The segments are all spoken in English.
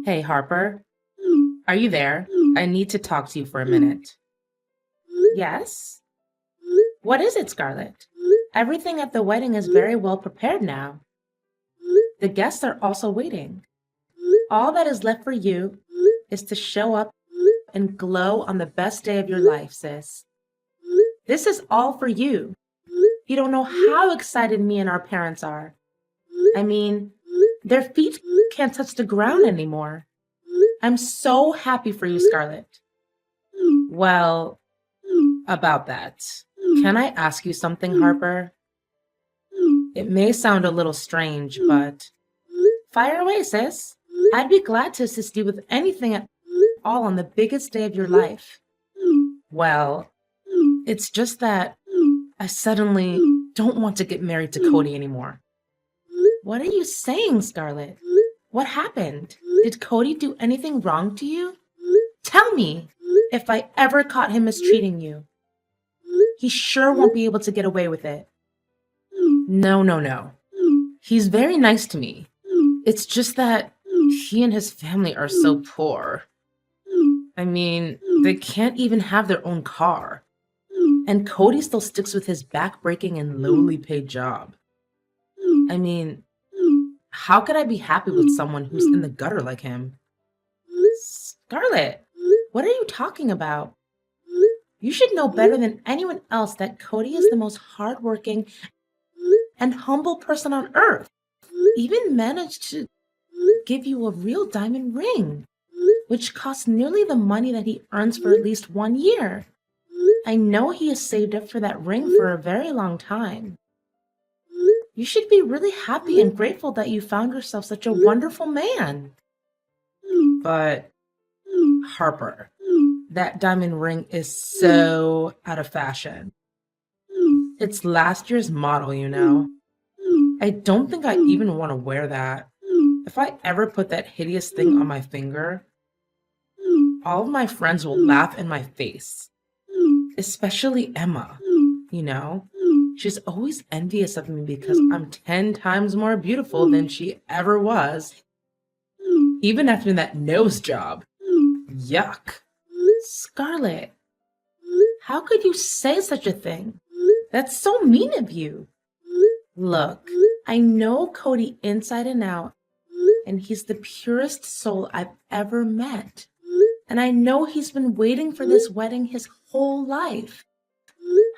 Hey, Harper, are you there? I need to talk to you for a minute. Yes? What is it, Scarlett? Everything at the wedding is very well prepared now. The guests are also waiting. All that is left for you is to show up and glow on the best day of your life, sis. This is all for you. You don't know how excited me and our parents are. I mean, their feet can't touch the ground anymore. I'm so happy for you, Scarlett. Well, about that, can I ask you something, Harper? It may sound a little strange, but fire away, sis. I'd be glad to assist you with anything at all on the biggest day of your life. Well, it's just that I suddenly don't want to get married to Cody anymore. What are you saying, Scarlett? What happened? Did Cody do anything wrong to you? Tell me if I ever caught him mistreating you. He sure won't be able to get away with it. No, no, no. He's very nice to me. It's just that he and his family are so poor. I mean, they can't even have their own car. And Cody still sticks with his back-breaking and lowly paid job. I mean, how could I be happy with someone who's in the gutter like him? Scarlett, what are you talking about? You should know better than anyone else that Cody is the most hardworking and humble person on earth. Even managed to give you a real diamond ring, which costs nearly the money that he earns for at least 1 year. I know he has saved up for that ring for a very long time. You should be really happy and grateful that you found yourself such a wonderful man. But, Harper, that diamond ring is so out of fashion. It's last year's model, you know. I don't think I even want to wear that. If I ever put that hideous thing on my finger, all of my friends will laugh in my face. Especially Emma, you know. She's always envious of me because I'm 10 times more beautiful than she ever was, even after that nose job. Yuck. Scarlett, how could you say such a thing? That's so mean of you. Look, I know Cody inside and out, and he's the purest soul I've ever met. And I know he's been waiting for this wedding his whole life.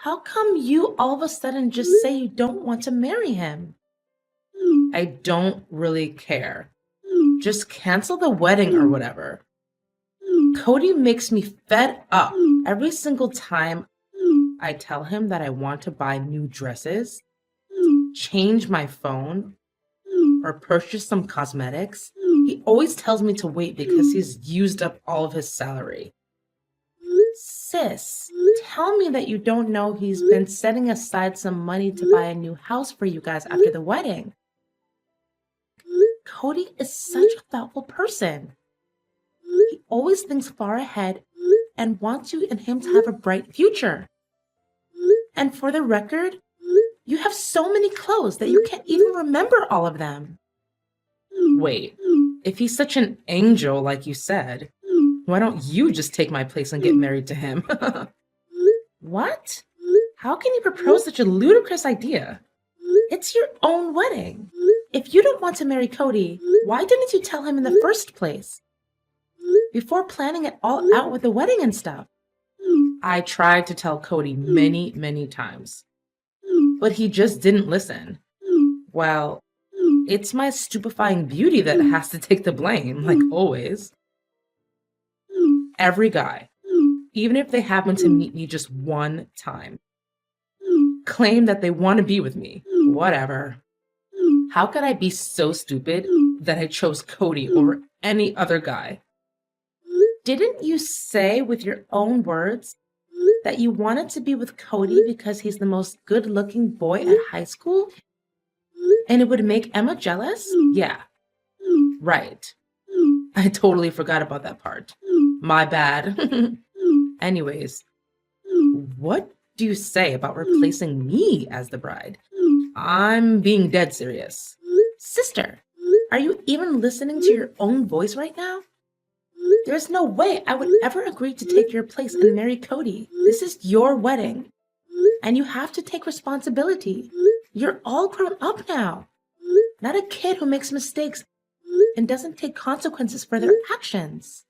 How come you all of a sudden just say you don't want to marry him? I don't really care. Just cancel the wedding or whatever. Cody makes me fed up every single time I tell him that I want to buy new dresses, change my phone, or purchase some cosmetics. He always tells me to wait because he's used up all of his salary. Sis, tell me that you don't know he's been setting aside some money to buy a new house for you guys after the wedding. Cody is such a thoughtful person. He always thinks far ahead and wants you and him to have a bright future. And for the record, you have so many clothes that you can't even remember all of them. Wait, if he's such an angel like you said, why don't you just take my place and get married to him? What? How can you propose such a ludicrous idea? It's your own wedding. If you don't want to marry Cody, why didn't you tell him in the first place? Before planning it all out with the wedding and stuff. I tried to tell Cody many, many times, but he just didn't listen. Well, it's my stupefying beauty that has to take the blame, like always. Every guy, even if they happen to meet me just one time, claim that they want to be with me. Whatever. How could I be so stupid that I chose Cody over any other guy? Didn't you say with your own words that you wanted to be with Cody because he's the most good-looking boy at high school? And it would make Emma jealous? Yeah, right. I totally forgot about that part. My bad. Anyways, what do you say about replacing me as the bride? I'm being dead serious. Sister, Are you even listening to your own voice right now? There's no way I would ever agree to take your place and marry Cody. This is your wedding, and you have to take responsibility. You're all grown up now, not a kid who makes mistakes and doesn't take consequences for their actions.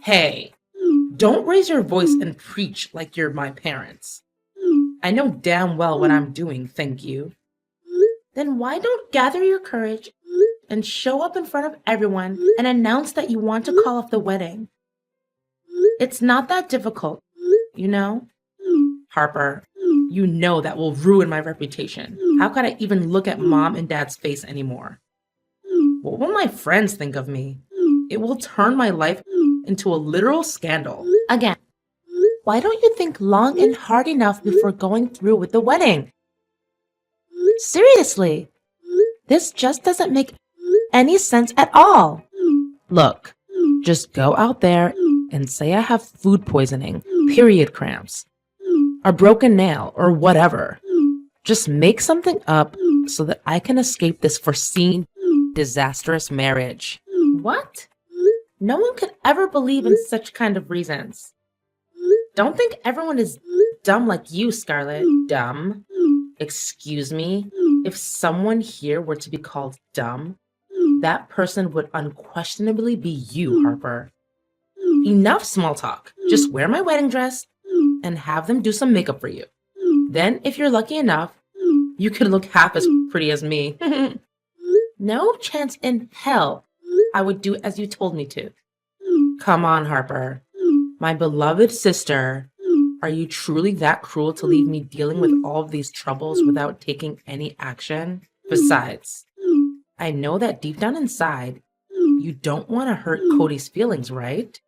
Hey, don't raise your voice and preach like you're my parents. I know damn well what I'm doing, thank you. Then why don't gather your courage and show up in front of everyone and announce that you want to call off the wedding? It's not that difficult, you know? Harper, you know that will ruin my reputation. How could I even look at mom and dad's face anymore? What will my friends think of me? It will turn my life into a literal scandal. Again, why don't you think long and hard enough before going through with the wedding? Seriously, this just doesn't make any sense at all. Look, just go out there and say I have food poisoning, period cramps, a broken nail, or whatever. Just make something up so that I can escape this foreseen disastrous marriage. What? No one could ever believe in such kind of reasons. Don't think everyone is dumb like you, Scarlett. Dumb? Excuse me? If someone here were to be called dumb, that person would unquestionably be you, Harper. Enough small talk. Just wear my wedding dress and have them do some makeup for you. Then, if you're lucky enough, you could look half as pretty as me. No chance in hell I would do as you told me to. Come on, Harper. My beloved sister, are you truly that cruel to leave me dealing with all of these troubles without taking any action? Besides, I know that deep down inside, you don't want to hurt Cody's feelings, right?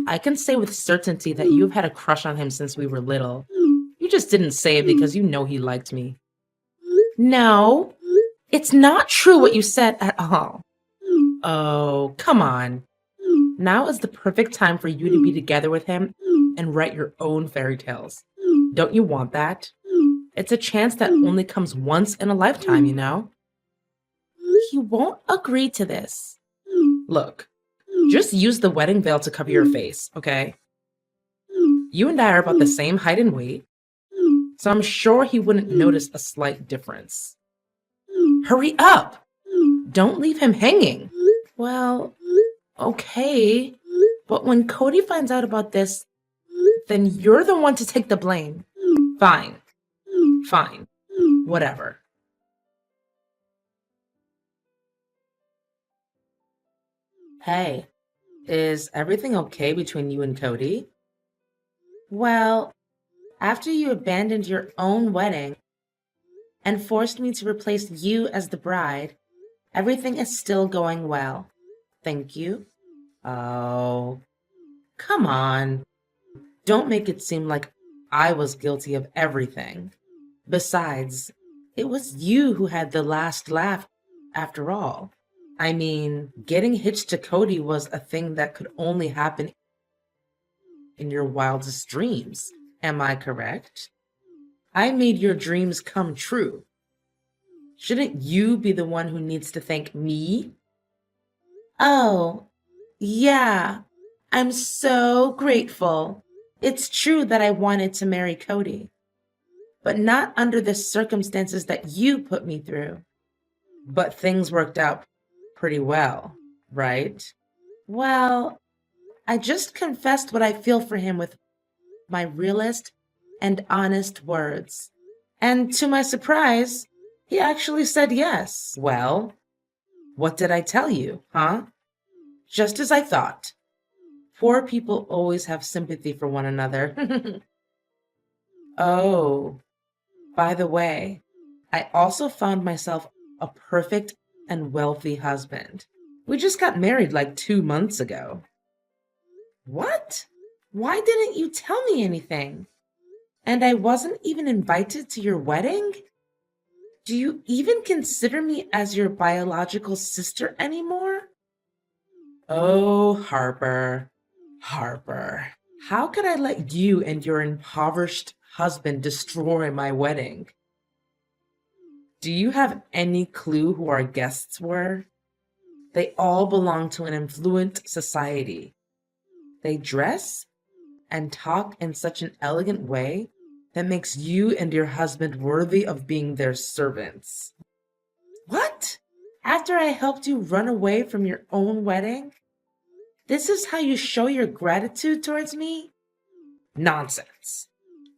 I can say with certainty that you've had a crush on him since we were little. You just didn't say it because you know he liked me. No, it's not true what you said at all. Oh, come on. Now is the perfect time for you to be together with him and write your own fairy tales. Don't you want that? It's a chance that only comes once in a lifetime, you know? He won't agree to this. Look, just use the wedding veil to cover your face, okay? You and I are about the same height and weight, so I'm sure he wouldn't notice a slight difference. Hurry up! Don't leave him hanging. Well, okay, but when Cody finds out about this, then you're the one to take the blame. Fine, whatever. Hey, is everything okay between you and Cody? Well, after you abandoned your own wedding and forced me to replace you as the bride, everything is still going well. Thank you. Oh, come on. Don't make it seem like I was guilty of everything. Besides, it was you who had the last laugh after all. I mean, getting hitched to Cody was a thing that could only happen in your wildest dreams. Am I correct? I made your dreams come true. Shouldn't you be the one who needs to thank me? Oh, yeah, I'm so grateful. It's true that I wanted to marry Cody, but not under the circumstances that you put me through. But things worked out pretty well, right? Well, I just confessed what I feel for him with my realest and honest words. And to my surprise, he actually said yes. Well, what did I tell you, huh? Just as I thought. Poor people always have sympathy for one another. Oh, by the way, I also found myself a perfect and wealthy husband. We just got married like 2 months ago. What? Why didn't you tell me anything? And I wasn't even invited to your wedding? Do you even consider me as your biological sister anymore? Oh, Harper, how could I let you and your impoverished husband destroy my wedding? Do you have any clue who our guests were? They all belong to an affluent society. They dress and talk in such an elegant way that makes you and your husband worthy of being their servants. What? After I helped you run away from your own wedding? This is how you show your gratitude towards me? Nonsense.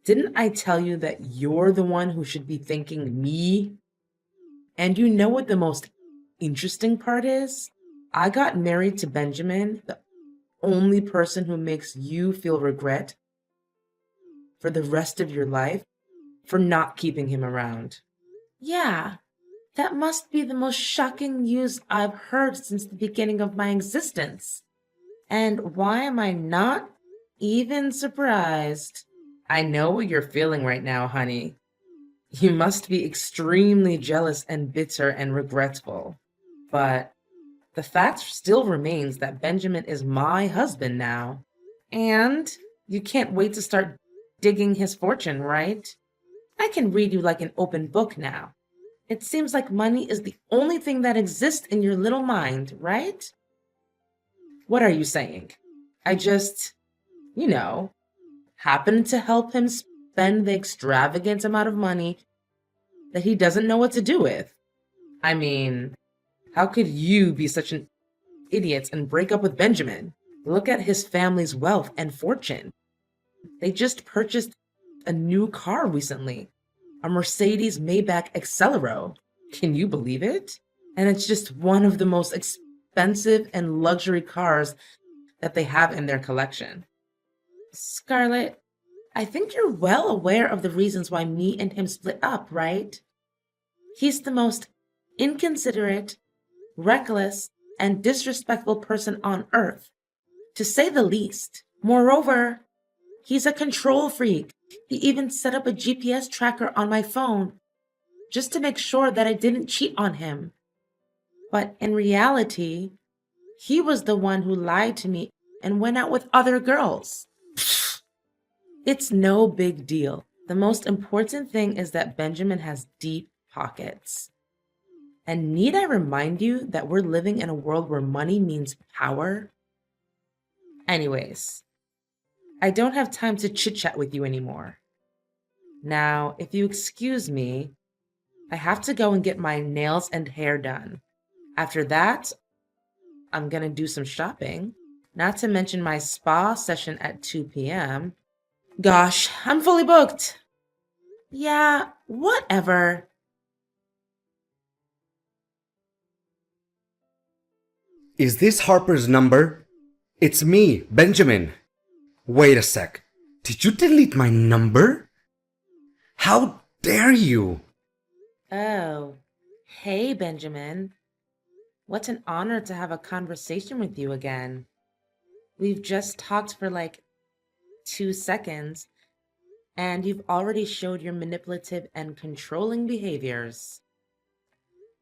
Didn't I tell you that you're the one who should be thanking me? And you know what the most interesting part is? I got married to Benjamin, the only person who makes you feel regret for the rest of your life for not keeping him around. Yeah, that must be the most shocking news I've heard since the beginning of my existence. And why am I not even surprised? I know what you're feeling right now, honey. You must be extremely jealous and bitter and regretful. But the fact still remains that Benjamin is my husband now. And you can't wait to start digging his fortune, right? I can read you like an open book now. It seems like money is the only thing that exists in your little mind, right? What are you saying? I just, you know, happened to help him spend the extravagant amount of money that he doesn't know what to do with. I mean, how could you be such an idiot and break up with Benjamin? Look at his family's wealth and fortune. They just purchased a new car recently, a Mercedes Maybach Accelero. Can you believe it? And it's just one of the most expensive and luxury cars that they have in their collection. Scarlett, I think you're well aware of the reasons why me and him split up, right? He's the most inconsiderate, reckless, and disrespectful person on earth, to say the least. Moreover, he's a control freak. He even set up a GPS tracker on my phone just to make sure that I didn't cheat on him. But in reality, he was the one who lied to me and went out with other girls. It's no big deal. The most important thing is that Benjamin has deep pockets. And need I remind you that we're living in a world where money means power? Anyways, I don't have time to chit-chat with you anymore. Now, if you excuse me, I have to go and get my nails and hair done. After that, I'm gonna do some shopping, not to mention my spa session at 2 p.m. Gosh, I'm fully booked. Yeah, whatever. Is this Harper's number? It's me, Benjamin. Wait a sec. Did you delete my number? How dare you? Oh, hey, Benjamin. What an honor to have a conversation with you again. We've just talked for like 2 seconds, and you've already showed your manipulative and controlling behaviors.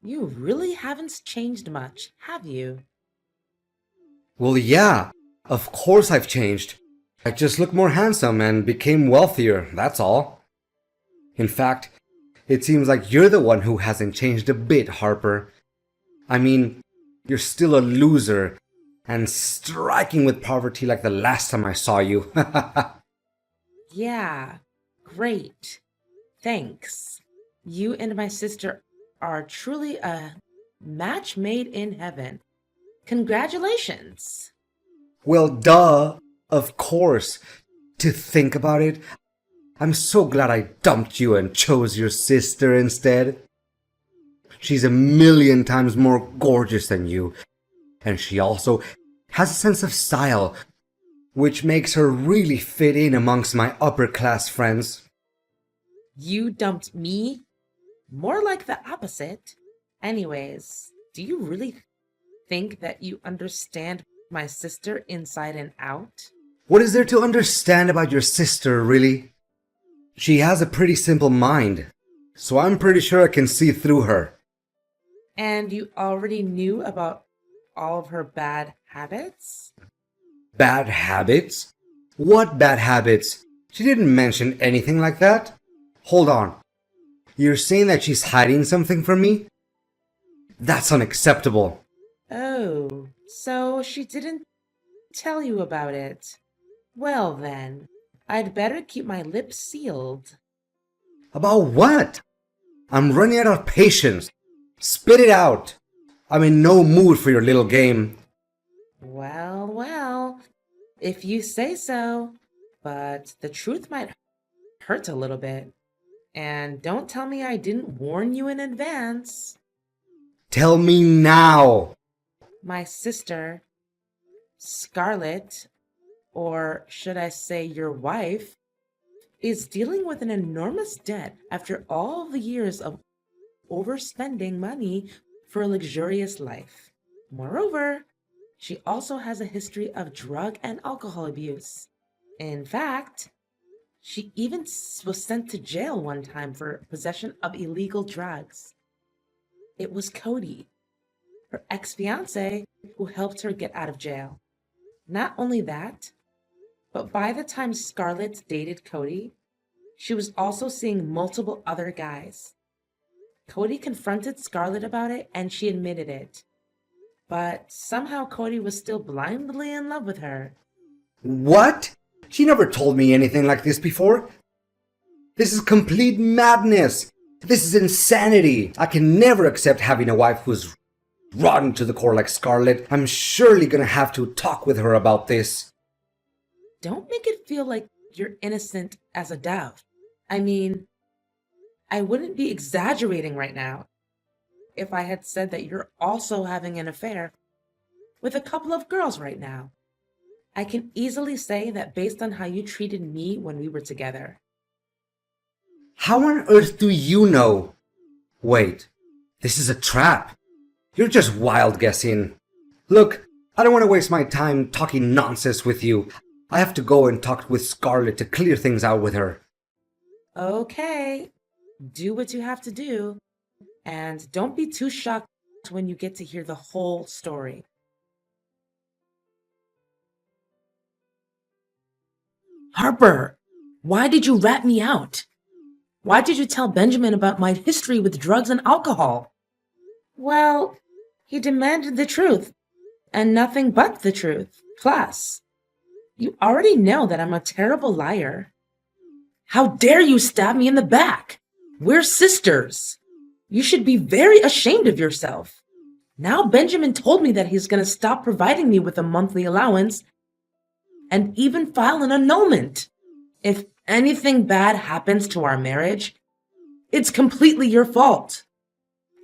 You really haven't changed much, have you? Well, yeah, of course I've changed. I just look more handsome and became wealthier, that's all. In fact, it seems like you're the one who hasn't changed a bit, Harper. I mean, you're still a loser and striking with poverty like the last time I saw you. Yeah, great. Thanks. You and my sister are truly a match made in heaven. Congratulations. Well, duh, of course. To think about it, I'm so glad I dumped you and chose your sister instead. She's a million times more gorgeous than you, and she also has a sense of style, which makes her really fit in amongst my upper class friends. You dumped me? More like the opposite. Anyways, do you really think that you understand my sister inside and out? What is there to understand about your sister, really? She has a pretty simple mind, so I'm pretty sure I can see through her. And you already knew about all of her bad habits? Bad habits? What bad habits? She didn't mention anything like that. Hold on. You're saying that she's hiding something from me? That's unacceptable. Oh, so she didn't tell you about it. Well then, I'd better keep my lips sealed. About what? I'm running out of patience. Spit it out. I'm in no mood for your little game. Well, well, if you say so. But the truth might hurt a little bit. And don't tell me I didn't warn you in advance. Tell me now. My sister, Scarlett, or should I say your wife, is dealing with an enormous debt after all the years of overspending money for a luxurious life. Moreover, she also has a history of drug and alcohol abuse. In fact, she even was sent to jail one time for possession of illegal drugs. It was Cody, her ex-fiancé, who helped her get out of jail. Not only that, but by the time Scarlett dated Cody, she was also seeing multiple other guys. Cody confronted Scarlett about it and she admitted it. But somehow Cody was still blindly in love with her. What? She never told me anything like this before. This is complete madness. This is insanity. I can never accept having a wife who's rotten to the core like Scarlett. I'm surely gonna have to talk with her about this. Don't make it feel like you're innocent as a dove. I mean, I wouldn't be exaggerating right now if I had said that you're also having an affair with a couple of girls right now. I can easily say that based on how you treated me when we were together. How on earth do you know? Wait, this is a trap. You're just wild guessing. Look, I don't want to waste my time talking nonsense with you. I have to go and talk with Scarlett to clear things out with her. Okay, do what you have to do. And don't be too shocked when you get to hear the whole story. Harper, why did you rat me out? Why did you tell Benjamin about my history with drugs and alcohol? Well, he demanded the truth, and nothing but the truth. Plus, you already know that I'm a terrible liar. How dare you stab me in the back? We're sisters. You should be very ashamed of yourself. Now Benjamin told me that he's going to stop providing me with a monthly allowance and even file an annulment. If anything bad happens to our marriage, it's completely your fault.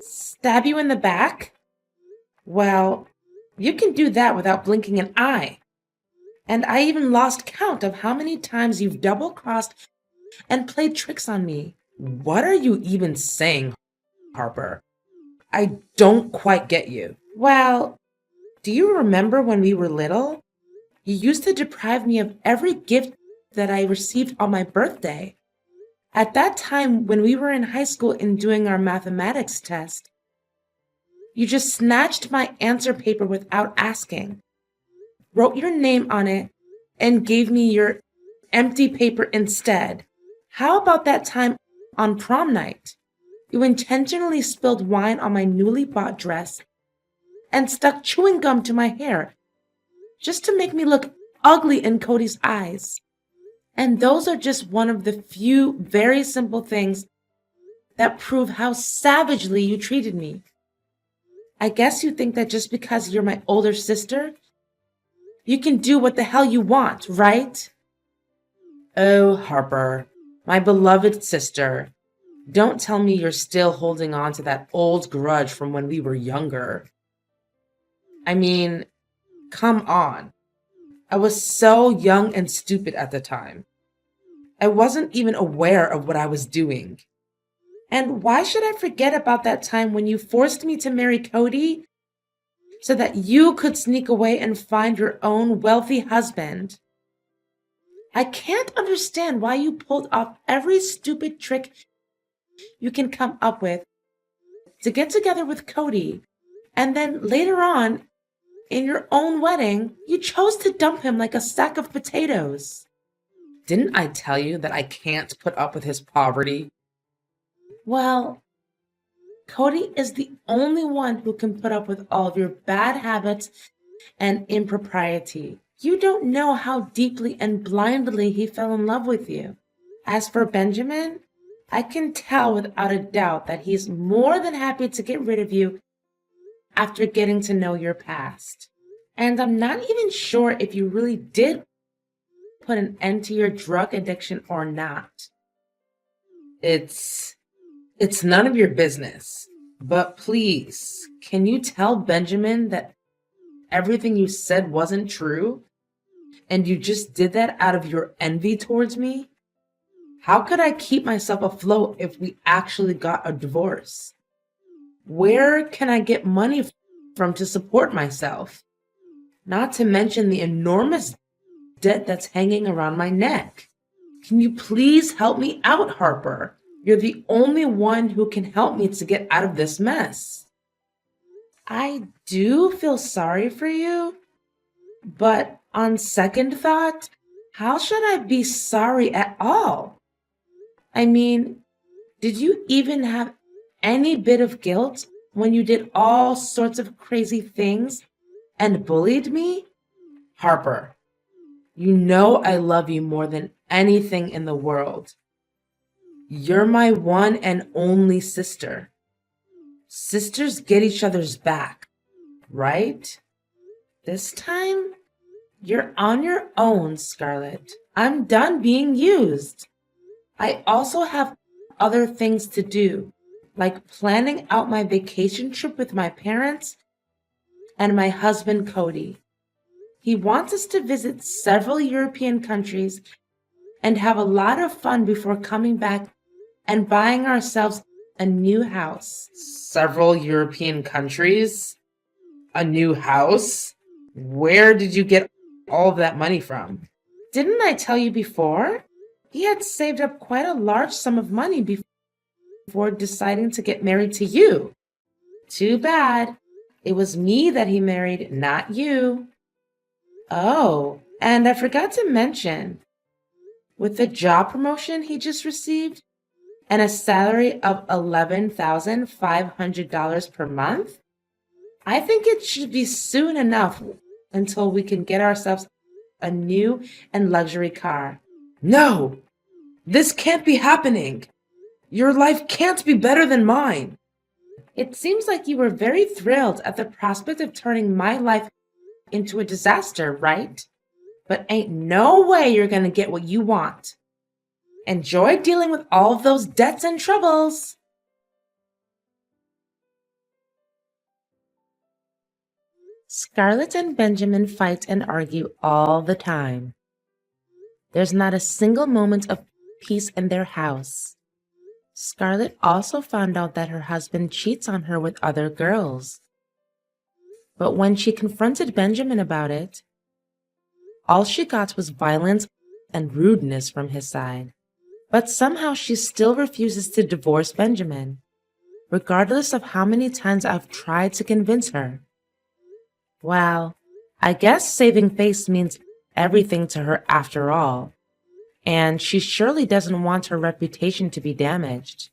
Stab you in the back? Well, you can do that without blinking an eye. And I even lost count of how many times you've double-crossed and played tricks on me. What are you even saying, Harper? I don't quite get you. Well, do you remember when we were little? You used to deprive me of every gift that I received on my birthday. At that time, when we were in high school and doing our mathematics test, you just snatched my answer paper without asking, wrote your name on it, and gave me your empty paper instead. How about that time on prom night? You intentionally spilled wine on my newly bought dress and stuck chewing gum to my hair just to make me look ugly in Cody's eyes. And those are just one of the few very simple things that prove how savagely you treated me. I guess you think that just because you're my older sister, you can do what the hell you want, right? Oh, Harper, my beloved sister, don't tell me you're still holding on to that old grudge from when we were younger. I mean, come on. I was so young and stupid at the time. I wasn't even aware of what I was doing. And why should I forget about that time when you forced me to marry Cody so that you could sneak away and find your own wealthy husband? I can't understand why you pulled off every stupid trick you can come up with to get together with Cody, and then later on, in your own wedding, you chose to dump him like a sack of potatoes. Didn't I tell you that I can't put up with his poverty? Well, Cody is the only one who can put up with all of your bad habits and impropriety. You don't know how deeply and blindly he fell in love with you. As for Benjamin, I can tell without a doubt that he's more than happy to get rid of you after getting to know your past. And I'm not even sure if you really did put an end to your drug addiction or not. It's none of your business. But please, can you tell Benjamin that everything you said wasn't true? And you just did that out of your envy towards me? How could I keep myself afloat if we actually got a divorce? Where can I get money from to support myself? Not to mention the enormous debt that's hanging around my neck. Can you please help me out, Harper? You're the only one who can help me to get out of this mess. I do feel sorry for you, but on second thought, how should I be sorry at all? I mean, did you even have any bit of guilt when you did all sorts of crazy things and bullied me? Harper, you know I love you more than anything in the world. You're my one and only sister. Sisters get each other's back, right? This time, you're on your own, Scarlett. I'm done being used. I also have other things to do, like planning out my vacation trip with my parents and my husband, Cody. He wants us to visit several European countries and have a lot of fun before coming back and buying ourselves a new house. Several European countries? A new house? Where did you get all of that money from? Didn't I tell you before? He had saved up quite a large sum of money before deciding to get married to you. Too bad. It was me that he married, not you. Oh, and I forgot to mention, with the job promotion he just received and a salary of $11,500 per month, I think it should be soon enough until we can get ourselves a new and luxury car. No, this can't be happening. Your life can't be better than mine. It seems like you were very thrilled at the prospect of turning my life into a disaster, right? But ain't no way you're going to get what you want. Enjoy dealing with all of those debts and troubles. Scarlett and Benjamin fight and argue all the time. There's not a single moment of peace in their house. Scarlett also found out that her husband cheats on her with other girls. But when she confronted Benjamin about it, all she got was violence and rudeness from his side. But somehow she still refuses to divorce Benjamin, regardless of how many times I've tried to convince her. Well, I guess saving face means everything to her after all, and she surely doesn't want her reputation to be damaged.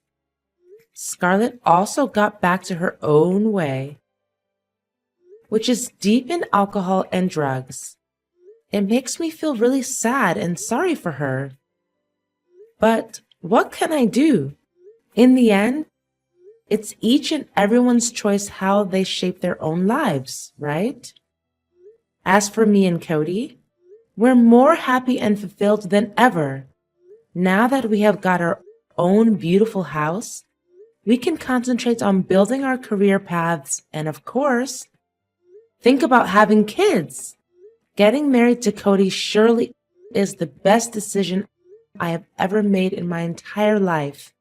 Scarlett also got back to her own way, which is deep in alcohol and drugs. It makes me feel really sad and sorry for her. But what can I do? In the end, it's each and everyone's choice how they shape their own lives, right? As for me and Cody, we're more happy and fulfilled than ever. Now that we have got our own beautiful house, we can concentrate on building our career paths and, of course, think about having kids. Getting married to Cody surely is the best decision I have ever made in my entire life.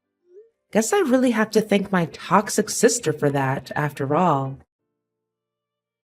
Guess I really have to thank my toxic sister for that, after all.